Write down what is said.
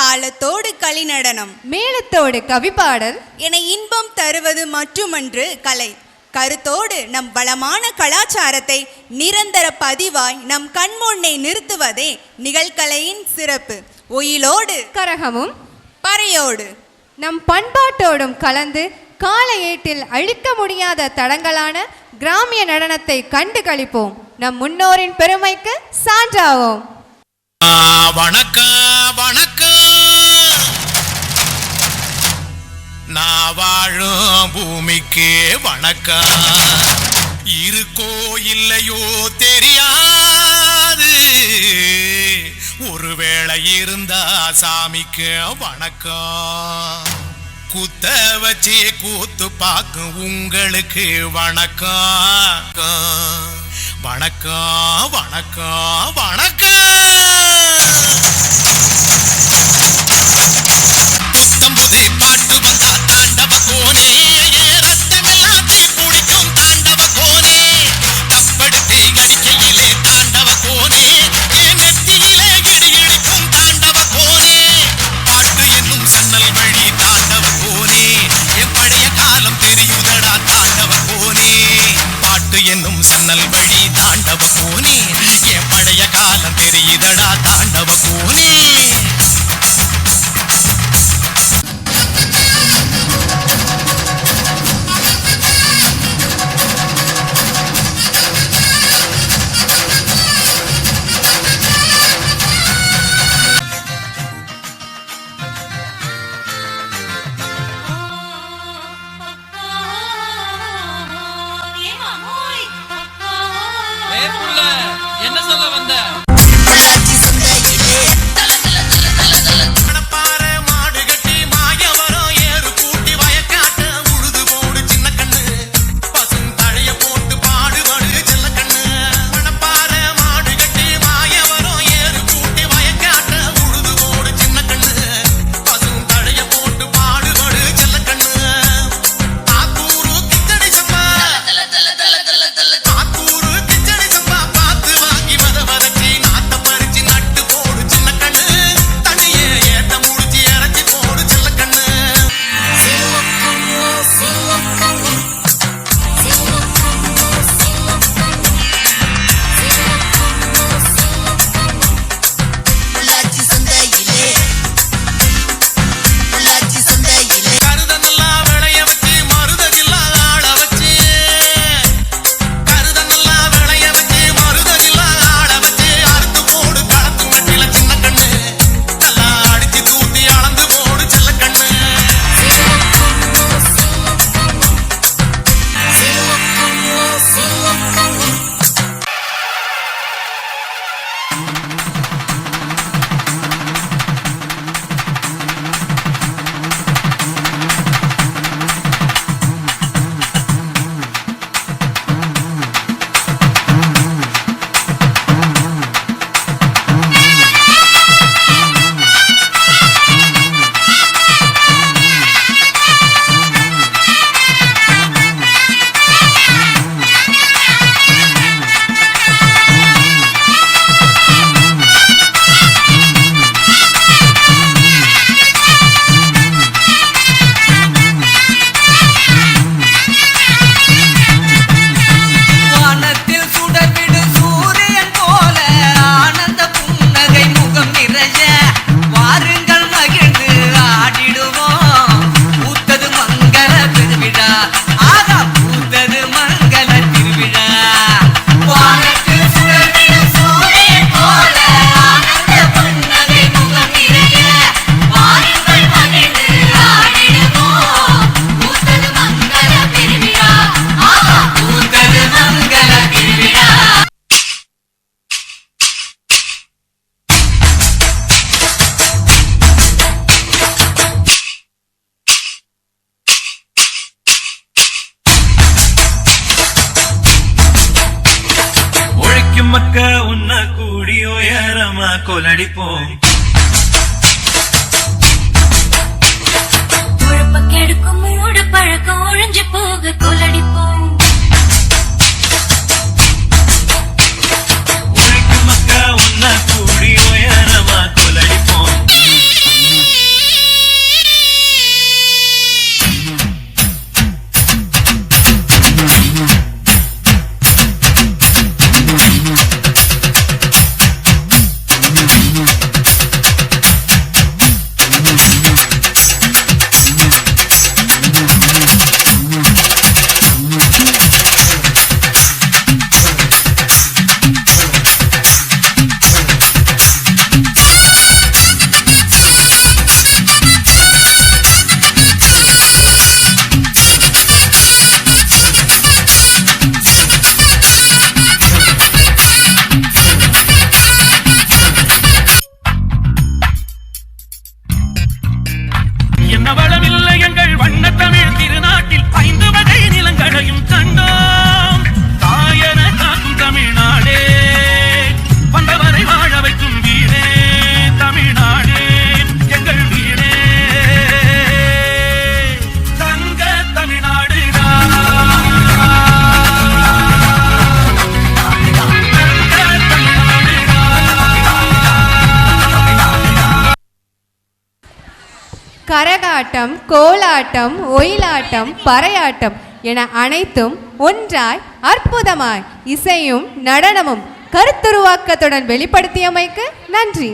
தாளத்தோடு களி நடனம், மேளத்தோடு கவிப்பாடல் என இன்பம் தருவது மட்டுமன்று கலை. கருத்தோடு நம் வளமான கலாச்சாரத்தை நிரந்தர பதிவாய் நம் கண்முன்னே நிறுத்துவதே நிகழ்கலையின் சிறப்பு. ஒயிலோடு கரகமும் பறையோடு நம் பண்பாட்டோடும் கலந்து கால ஏட்டில் அழிக்க முடியாத தடங்களான கிராமிய நடனத்தை கண்டு களிப்போம். நம் முன்னோரின் பெருமைக்கு சான்றாவோம். வணக்கம் வணக்கம். நான் வாழும் பூமிக்கு வணக்கம். இருக்கோ இல்லையோ தெரியாது, ஒருவேளை இருந்தா சாமிக்கு வணக்கம். குத்த வச்சு கூத்து பார்க்கும் உங்களுக்கு வணக்கம் வணக்கம் வணக்கம் வணக்கம். புத்தம்புது பாட்டு வந்தா தாண்டவ கோனே, ரத்தமெல்லாம் பிடிக்கும் தாண்டவ கோனே. தப்படுத்து அடிக்கையிலே தாண்டவ கோனே, என் நெத்தியிலே இடி இடிக்கும் தாண்டவ கோனே. பாட்டு என்னும் சன்னல் வழி தாண்டவ கோனே, என் பழைய காலம் தெரியுதடா தாண்டவ கோனே. பாட்டு என்னும் சன்னல் வழி தாண்டவ கோனே, என் பழைய காலம் தெரியுதடா தாண்டவ கோனே. என்ன சொல்ல வந்த? மக்க உன்ன கூடி உயரமா கொலடிப்போம். கெடுக்கும் மூடு பழக்கம் ஒழிஞ்சு போக கொலடிப்போம். உழைக்கும் மக்க உன்ன கூடி உயரமா கொலடிப்போம். கரகாட்டம், கோலாட்டம், ஒயிலாட்டம், பறையாட்டம் என அனைத்தும் ஒன்றாய் அற்புதமாய் இசையும் நடனமும் கருத்துருவாக்கத்துடன் வெளிப்படுத்தியமைக்கு நன்றி.